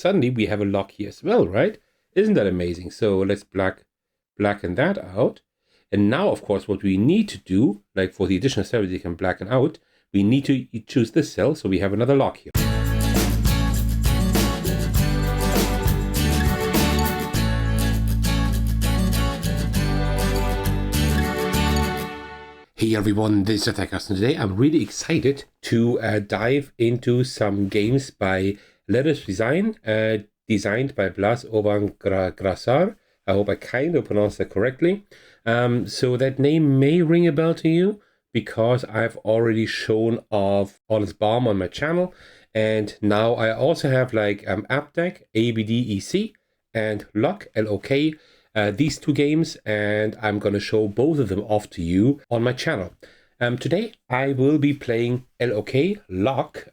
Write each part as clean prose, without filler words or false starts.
suddenly we have a lock here as well, right? Isn't that amazing? So let's blacken that out. And now, of course, what we need to do, like for the additional cell that you can blacken out, we need to choose this cell, so we have another lock here. Hey everyone, this is Thecos, and today I'm really excited to dive into some games by Letters Design, designed by Blas Oban Grasar. I hope I kind of pronounced that correctly. So that name may ring a bell to you because I've already shown off All Is Bomb on my channel, and now I also have like AppDeck, ABDEC, and LOK, LOK. These two games, and I'm going to show both of them off to you on my channel. Today I will be playing LOK.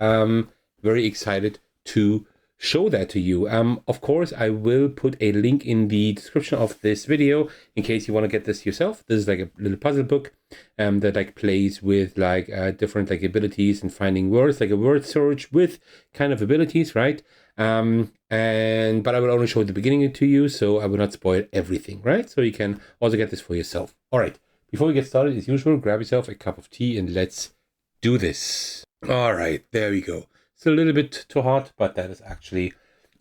Very excited to show that to you. Of course, I will put a link in the description of this video in case you want to get this yourself. This is like a little puzzle book that like plays with like different like abilities and finding words, like a word search with kind of abilities, right? But I will only show the beginning to you, so I will not spoil everything, right? So you can also get this for yourself. All right, before we get started, as usual, grab yourself a cup of tea and let's do this. All right, there we go. It's a little bit too hot, but that is actually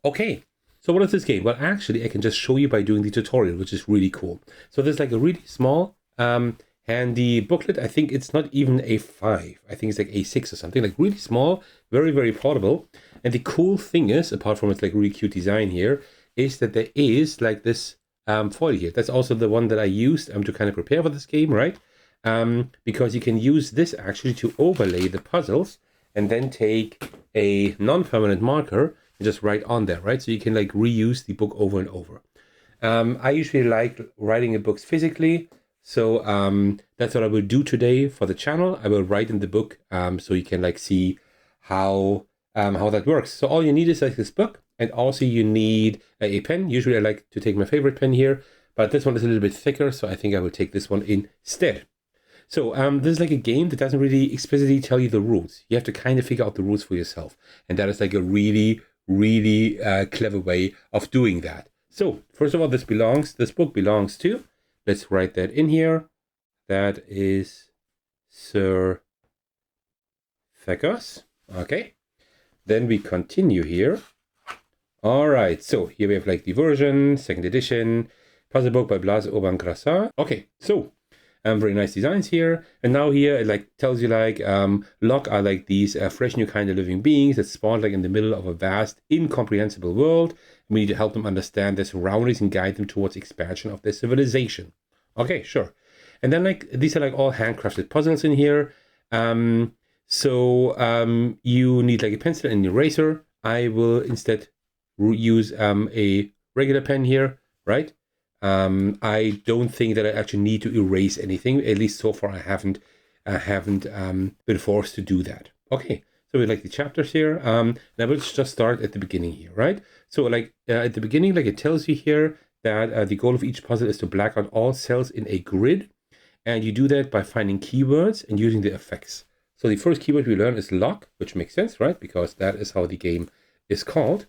okay. So what is this game? Well, actually, I can just show you by doing the tutorial, which is really cool. So there's like a really small handy booklet. I think it's not even A5. I think it's like A6 or something, like really small, very, very portable. And the cool thing is, apart from its like really cute design here, is that there is like this foil here. That's also the one that I used to kind of prepare for this game, right? Because you can use this actually to overlay the puzzles and then take a non-permanent marker and just write on there, right? So you can like reuse the book over and over. I usually like writing in books physically. So that's what I will do today for the channel. I will write in the book so you can like see how that works. So all you need is like this book, and also you need a pen. Usually I like to take my favorite pen here, but this one is a little bit thicker, so I think I will take this one instead. So this is like a game that doesn't really explicitly tell you the rules. You have to kind of figure out the rules for yourself, and that is like a really, really clever way of doing that. So first of all, this book belongs to, let's write that in here. That is Sir Thecos. Okay. Then we continue here. All right, so here we have like the version, 2nd edition, puzzle book by Blas Oban Grasar. Okay, so very nice designs here. And now here it like tells you like LOK are like these fresh new kind of living beings that spawn like in the middle of a vast, incomprehensible world. We need to help them understand their surroundings and guide them towards expansion of their civilization. Okay, sure. And then like these are like all handcrafted puzzles in here. So you need like a pencil and an eraser. I will instead use a regular pen here, right? I don't think that I actually need to erase anything. At least so far I haven't been forced to do that. Okay, so we like the chapters here. And I will just start at the beginning here, right? So like at the beginning, like it tells you here that the goal of each puzzle is to black out all cells in a grid. And you do that by finding keywords and using the effects. So the first keyword we learn is LOK, which makes sense, right? Because that is how the game is called.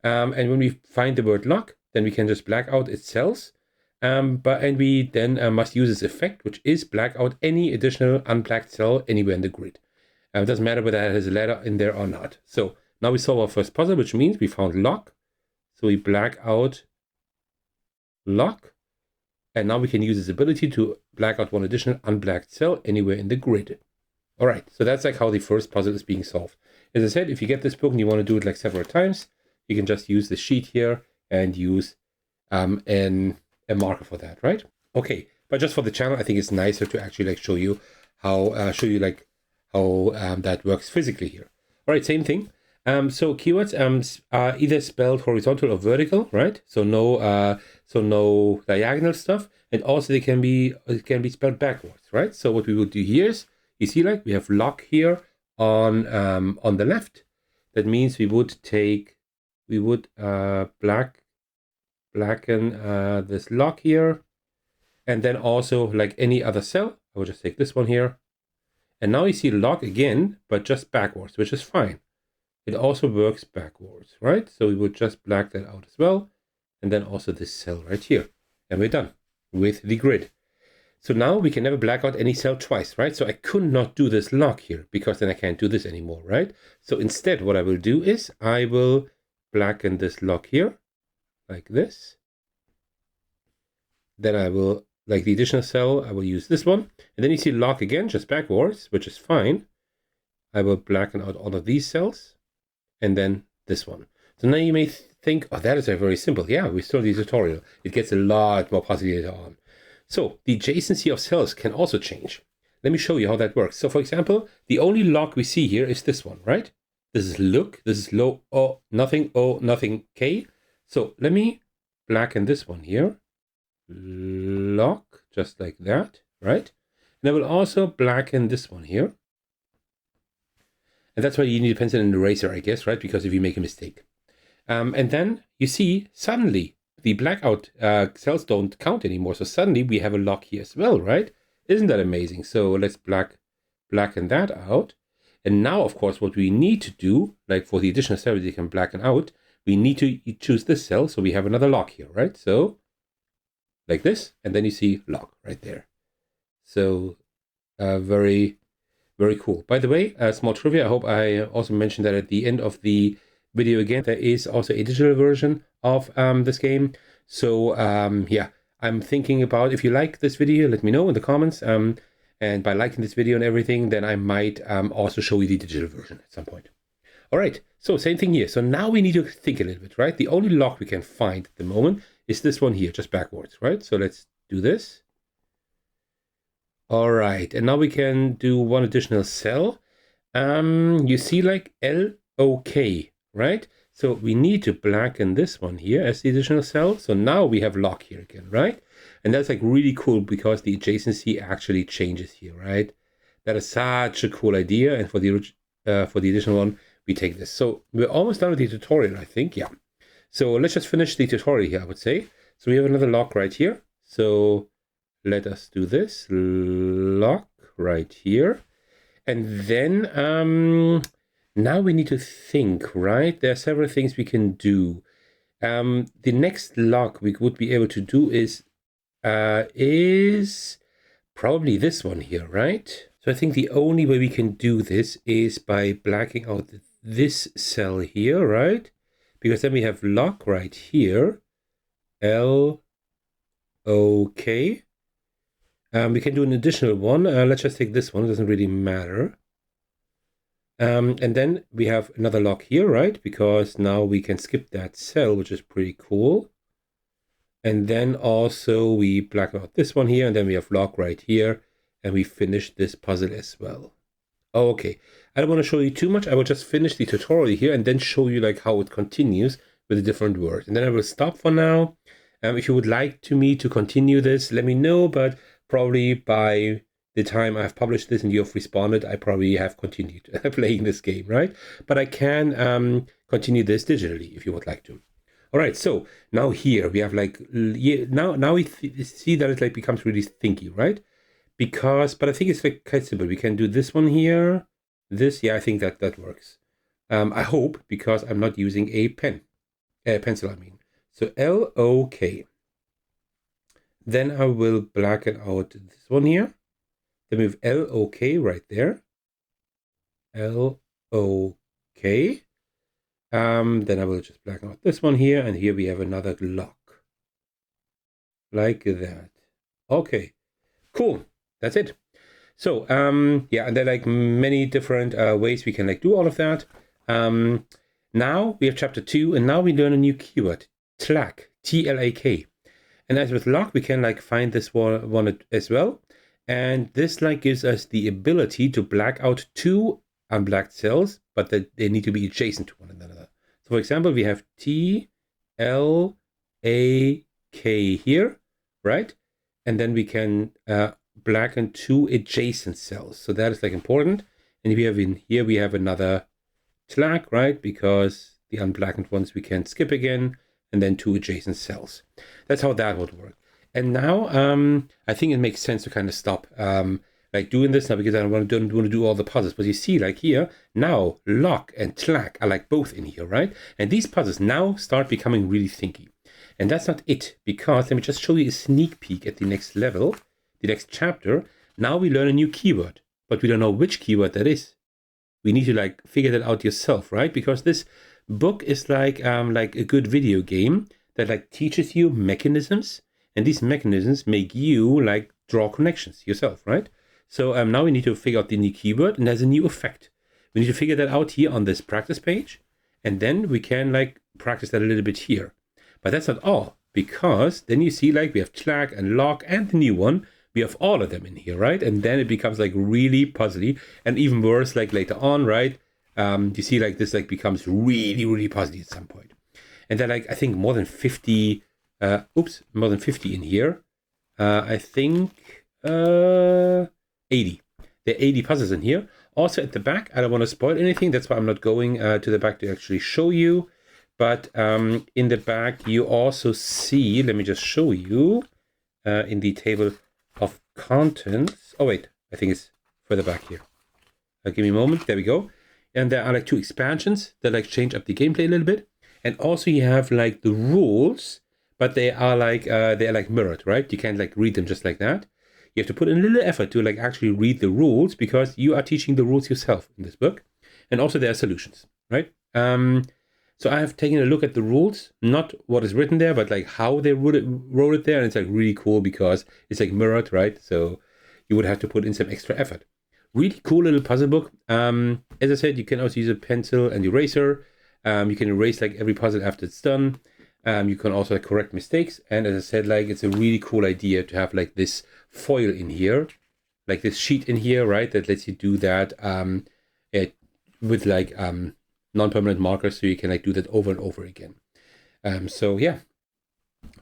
And when we find the word LOK, then we can just black out its cells. And we then must use this effect, which is black out any additional unblacked cell anywhere in the grid. It doesn't matter whether it has a letter in there or not. So now we solve our first puzzle, which means we found LOK. So we black out LOK. And now we can use this ability to black out one additional unblacked cell anywhere in the grid. All right, so that's like how the first puzzle is being solved. As I said, if you get this book and you want to do it like several times, you can just use the sheet here and use a marker for that, right? Okay, but just for the channel, I think it's nicer to actually like show you how that works physically here. All right, same thing. So keywords are either spelled horizontal or vertical, right? So no diagonal stuff, and also it can be spelled backwards, right? So what we will do here is, you see, like we have LOK here on the left. That means we would blacken this LOK here, and then also like any other cell, I will just take this one here, and now you see LOK again, but just backwards, which is fine. it also works backwards, right? So we would just black that out as well. And then also this cell right here. And we're done with the grid. So now we can never black out any cell twice, right? So I could not do this lock here because then I can't do this anymore, right? So instead what I will do is I will blacken this lock here like this. Then I will, like the additional cell, I will use this one. And then you see lock again, just backwards, which is fine. I will blacken out all of these cells and then this one. So now you may think, oh, that is very simple. Yeah, we still need a tutorial. It gets a lot more puzzly later on. So the adjacency of cells can also change. Let me show you how that works. So for example, the only lock we see here is this one, right? This is look, this is low, oh, nothing, K. So let me blacken this one here. Lock, just like that, right? And I will also blacken this one here. And that's why you need a pencil and an eraser, I guess, right? Because if you make a mistake. And then you see suddenly the blackout cells don't count anymore. So suddenly we have a lock here as well, right? Isn't that amazing? So let's blacken that out. And now, of course, what we need to do, like for the additional cell you can blacken out, we need to choose this cell. So we have another lock here, right? So like this, and then you see lock right there. So very, very cool. By the way, small trivia, I hope I also mentioned that at the end of the video again, there is also a digital version of this game. So yeah, I'm thinking about, if you like this video, let me know in the comments. And by liking this video and everything, then I might also show you the digital version at some point. All right, so same thing here. So now we need to think a little bit, right? The only lock we can find at the moment is this one here, just backwards, right? So let's do this. All right, and now we can do one additional cell. You see like LOK, right? So we need to blacken this one here as the additional cell. So now we have lock here again, right? And that's like really cool because the adjacency actually changes here, right? That is such a cool idea. And for the additional one, we take this. So we're almost done with the tutorial, I think. Yeah. So let's just finish the tutorial here, I would say. So we have another lock right here. So let us do this. Lock right here. And then now we need to think, right? There are several things we can do. The next lock we would be able to do is probably this one here, right? So I think the only way we can do this is by blacking out this cell here, right? Because then we have lock right here, LOK. We can do an additional one. Let's just take this one. It doesn't really matter. And then we have another lock here, right? Because now we can skip that cell, which is pretty cool. And then also we black out this one here, and then we have lock right here, and we finish this puzzle as well. Okay, I don't want to show you too much. I will just finish the tutorial here and then show you like how it continues with the different words. And then I will stop for now. If you would like me to continue this, let me know, but probably by the time I've published this and you've responded, I probably have continued playing this game, right? But I can continue this digitally if you would like to. All right, so now here we have like, now we see that it like becomes really thinky, right? But I think it's like quite simple. We can do this one here, this, yeah, I think that works. I hope, because I'm not using a pencil, I mean. So LOK. Then I will blacken out this one here. Then we have LOK right there. LOK. Then I will just blacken out this one here, and here we have another lock. Like that. Okay, cool. That's it. So, yeah, and there are like many different ways we can like do all of that. Now we have chapter 2, and now we learn a new keyword, TLAK, T-L-A-K. And as with lock, we can like find this one as well. And this like gives us the ability to black out two unblacked cells, but that they need to be adjacent to one another. So for example, we have T-L-A-K here, right? And then we can blacken two adjacent cells. So that is like important. And if we have in here, we have another TLAK, right? Because the unblackened ones we can skip again, and then two adjacent cells. That's how that would work. And now I think it makes sense to kind of stop. like doing this now because I don't want to do all the puzzles. But you see, like here, now LOK and TLAC are like both in here, right? And these puzzles now start becoming really thinky. And that's not it, because let me just show you a sneak peek at the next level, the next chapter. Now we learn a new keyword, but we don't know which keyword that is. We need to like figure that out yourself, right? Because this book is like a good video game that like teaches you mechanisms, and these mechanisms make you like draw connections yourself, right? So now we need to figure out the new keyword, and there's a new effect. We need to figure that out here on this practice page, and then we can like practice that a little bit here. But that's not all, because then you see like we have TLAC and LOK and the new one. We have all of them in here, right? And then it becomes like really puzzly, and even worse like later on, right? You see like this like becomes really, really puzzly at some point. And then like I think more than 50 in here. I think 80. There are 80 puzzles in here. Also at the back, I don't want to spoil anything. That's why I'm not going to the back to actually show you. But in the back, you also see, let me just show you in the table of contents. Oh, wait, I think it's further back here. Give me a moment. There we go. And there are like 2 expansions that like change up the gameplay a little bit. And also you have like the rules, but they are like mirrored, right? You can't like read them just like that. You have to put in a little effort to like actually read the rules, because you are teaching the rules yourself in this book. And also there are solutions, right? So I have taken a look at the rules, not what is written there, but like how they wrote it there. And it's like really cool because it's like mirrored, right? So you would have to put in some extra effort. Really cool little puzzle book. As I said, you can also use a pencil and eraser. You can erase like every puzzle after it's done. You can also like correct mistakes. And as I said, like it's a really cool idea to have like this foil in here, like this sheet in here, right? That lets you do that with like non-permanent markers, so you can like do that over and over again. So yeah,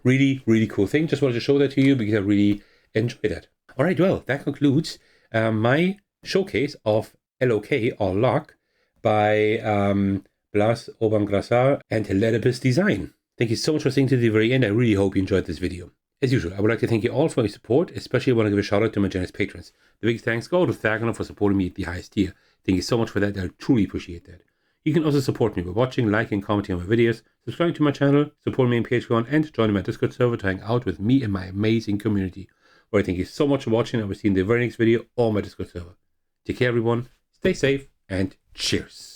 really, really cool thing. Just wanted to show that to you because I really enjoy that. All right, well, that concludes my showcase of LOK or LOK by Blas Obangrasar and Ledipus Design. Thank you so much for staying to the very end. I really hope you enjoyed this video. As usual, I would like to thank you all for your support, especially I want to give a shout out to my generous patrons. The big thanks go to Thecos for supporting me at the highest tier. Thank you so much for that. I truly appreciate that. You can also support me by watching, liking, commenting on my videos, subscribing to my channel, supporting me on Patreon, and joining my Discord server to hang out with me and my amazing community. All right, thank you so much for watching. I will see you in the very next video or my Discord server. Take care, everyone. Stay safe, and cheers.